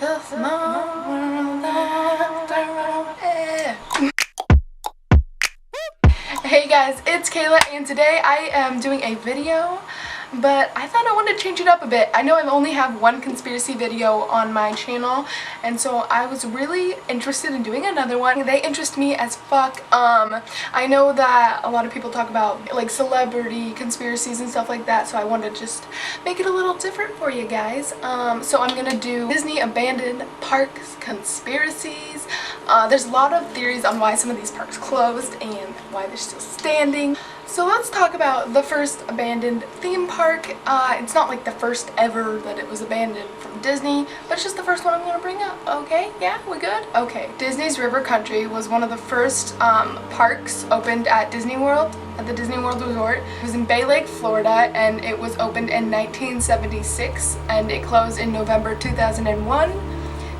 If my world after all. Hey guys, it's Kayla and today I am doing a video, but I thought I wanted to change it up a bit. I know I only have one conspiracy video on my channel, and so I was really interested in doing another one. They interest me as fuck. I know that a lot of people talk about like celebrity conspiracies and stuff like that, so I wanted to just make it a little different for you guys. So I'm gonna do Disney abandoned parks conspiracies. There's a lot of theories on why some of these parks closed and why they're still standing. So let's talk about the first abandoned theme park. It's not like the first ever that it was abandoned from Disney, but it's just the first one I'm going to bring up. Okay, yeah, we good? Okay, Disney's River Country was one of the first parks opened at Disney World, at the Disney World Resort. It was in Bay Lake, Florida, and it was opened in 1976, and it closed in November 2001.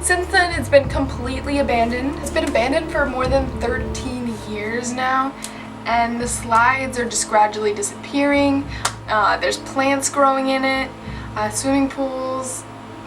Since then, it's been completely abandoned. It's been abandoned for more than 13 years now. And the slides are just gradually disappearing. There's plants growing in it, swimming pools.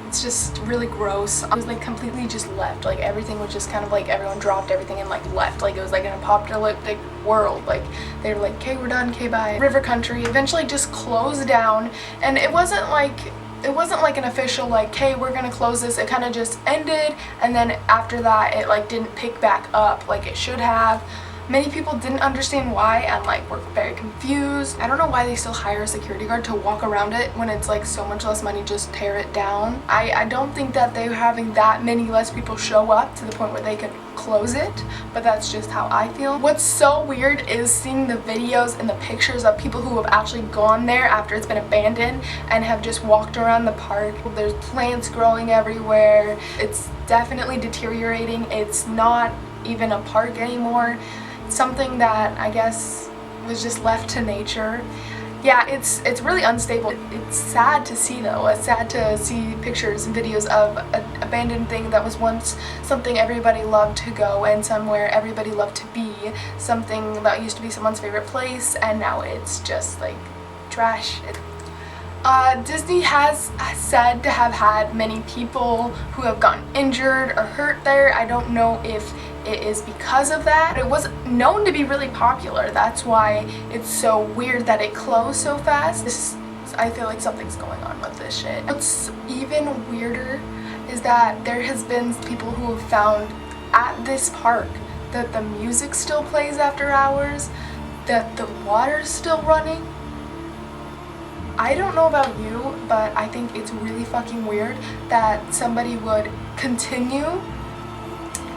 It's just really gross. It was like completely just left. Like everything was just kind of like everyone dropped everything and like left. Like it was like an apocalyptic world. Like they were like, okay, we're done, okay, bye. River Country eventually just closed down, and it wasn't like an official like, hey, we're gonna close this. It kind of just ended, and then after that it like didn't pick back up like it should have. Many people didn't understand why and like were very confused. I don't know why they still hire a security guard to walk around it when it's like so much less money, just tear it down. I don't think that they're having that many less people show up to the point where they could close it, but that's just how I feel. What's so weird is seeing the videos and the pictures of people who have actually gone there after it's been abandoned and have just walked around the park. There's plants growing everywhere. It's definitely deteriorating. It's not even a park anymore. Something that I guess was just left to nature. Yeah, it's really unstable. It's sad to see though. It's sad to see pictures and videos of an abandoned thing that was once something everybody loved to go and somewhere everybody loved to be. Something that used to be someone's favorite place, and now it's just like trash. Disney has said to have had many people who have gotten injured or hurt there. I don't know if it is because of that. It was known to be really popular. That's why it's so weird that it closed so fast. I feel like something's going on with this shit. What's even weirder is that there has been people who have found at this park that the music still plays after hours, that the water's still running. I don't know about you, but I think it's really fucking weird that somebody would continue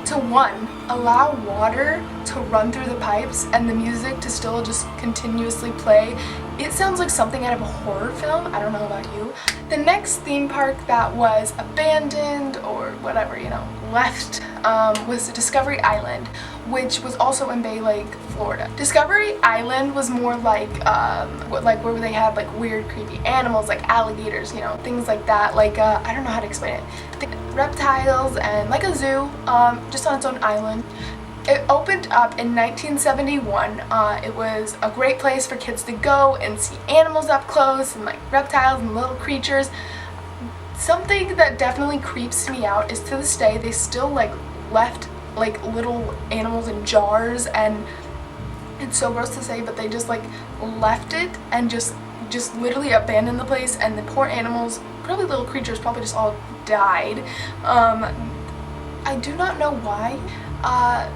to, one, allow water to run through the pipes and the music to still just continuously play. It sounds like something out of a horror film. I don't know about you. The next theme park that was abandoned or whatever, you know, left was Discovery Island, which was also in Bay Lake, Florida. Discovery Island was more like where they had like weird creepy animals like alligators, you know, things like that. Like I don't know how to explain it. Reptiles and like a zoo, just on its own island. It opened up in 1971. It was a great place for kids to go and see animals up close and like reptiles and little creatures. Something that definitely creeps me out is to this day they still like left like little animals in jars, and it's so gross to say, but they just like left it and just literally abandoned the place, and the poor animals, probably little creatures, probably just all died. I do not know why.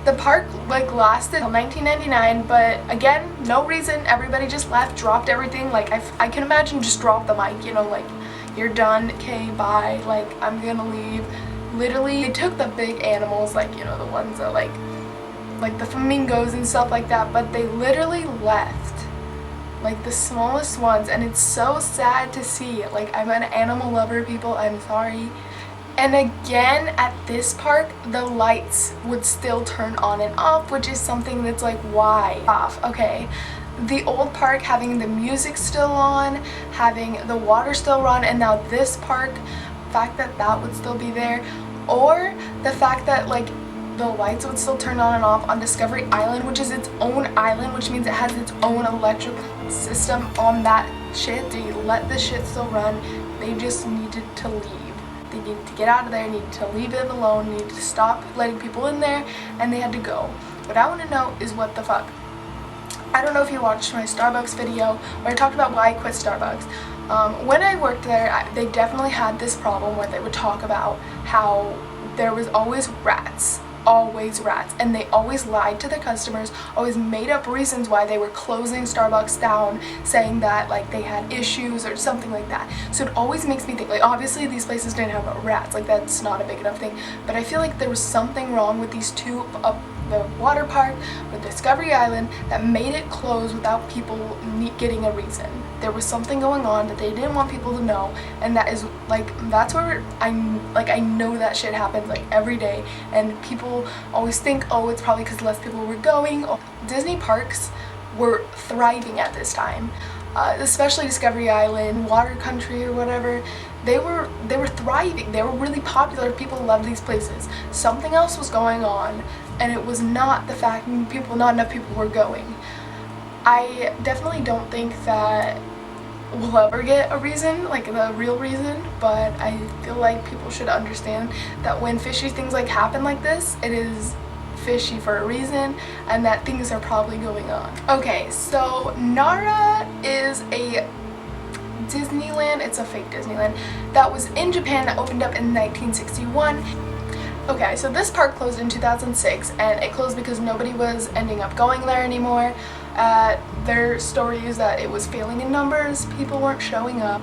The park like lasted until 1999, but again, no reason. Everybody just left, dropped everything. Like I can imagine just drop the mic, you know, like you're done, okay, bye, like I'm gonna leave. Literally, they took the big animals, like, you know, the ones that like the flamingos and stuff like that, but they literally left like the smallest ones, and it's so sad to see. Like, I'm an animal lover, people, I'm sorry. And again, at this park, the lights would still turn on and off, which is something that's like, why? Off, okay. The old park having the music still on, having the water still run, and now this park, the fact that that would still be there, or the fact that like the lights would still turn on and off on Discovery Island, which is its own island, which means it has its own electric system on that shit. They let the shit still run. They just needed to leave. They needed to get out of there, needed to leave it alone, needed to stop letting people in there, and they had to go. What I want to know is what the fuck. I don't know if you watched my Starbucks video where I talked about why I quit Starbucks. When I worked there, they definitely had this problem where they would talk about how there was always rats, and they always lied to their customers, always made up reasons why they were closing Starbucks down, saying that like they had issues or something like that. So it always makes me think, like, obviously these places didn't have rats, like that's not a big enough thing, but I feel like there was something wrong with these two, the water park with Discovery Island, that made it close without people getting a reason. There was something going on that they didn't want people to know, and that is like, that's where I know that shit happens like every day, and people always think, oh, it's probably because less people were going. Disney parks were thriving at this time, especially Discovery Island, Water Country or whatever. They were thriving. They were really popular. People loved these places. Something else was going on, and it was not the fact not enough people were going. I definitely don't think that we'll ever get a reason, like the real reason, but I feel like people should understand that when fishy things like happen like this, it is fishy for a reason, and that things are probably going on. Okay, so Nara is a Disneyland, it's a fake Disneyland, that was in Japan, that opened up in 1961. Okay, so this park closed in 2006, and it closed because nobody was ending up going there anymore. Their story is that it was failing in numbers, people weren't showing up.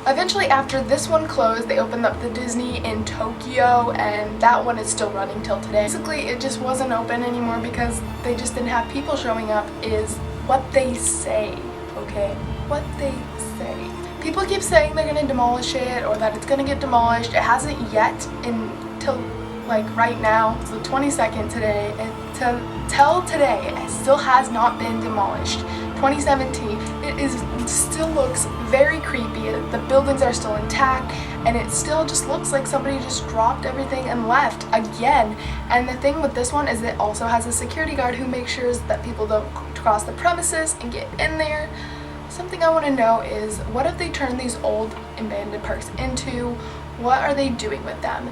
Eventually, after this one closed, they opened up the Disney in Tokyo, and that one is still running till today. Basically, it just wasn't open anymore because they just didn't have people showing up, is what they say, okay? What they say. People keep saying they're gonna demolish it, or that it's gonna get demolished. It hasn't yet until like right now. It's the 22nd today, and till today it still has not been demolished. 2017, it still looks very creepy. The buildings are still intact, and it still just looks like somebody just dropped everything and left again. And the thing with this one is it also has a security guard who makes sure that people don't cross the premises and get in there. Something I want to know is, what if they turn these old abandoned parks into? What are they doing with them?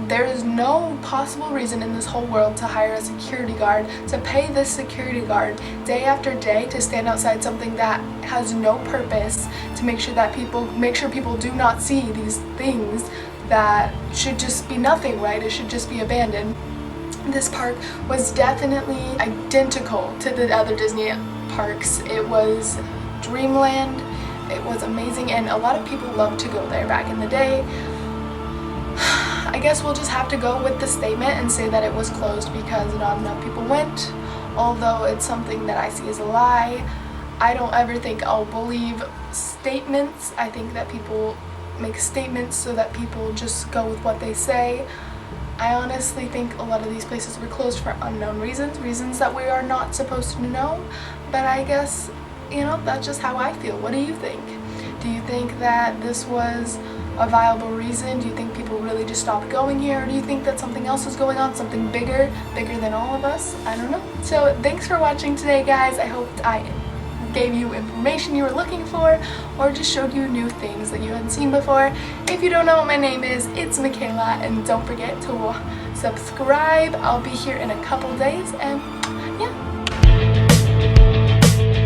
There is no possible reason in this whole world to hire a security guard, to pay this security guard day after day to stand outside something that has no purpose, to make sure people do not see these things that should just be nothing, right? It should just be abandoned. This park was definitely identical to the other Disney parks. It was Dreamland. It was amazing, and a lot of people loved to go there back in the day. I guess we'll just have to go with the statement and say that it was closed because not enough people went, although it's something that I see as a lie. I don't ever think I'll believe statements. I think that people make statements so that people just go with what they say. I honestly think a lot of these places were closed for unknown reasons that we are not supposed to know, but I guess, you know, that's just how I feel. What do you think? Do you think that this was a viable reason? Do you think people really just stopped going here? Or do you think that something else is going on, something bigger than all of us? I don't know. So thanks for watching today, guys. I hope I gave you information you were looking for, or just showed you new things that you hadn't seen before. If you don't know what my name is, it's Michaela, and don't forget to subscribe. I'll be here in a couple days, and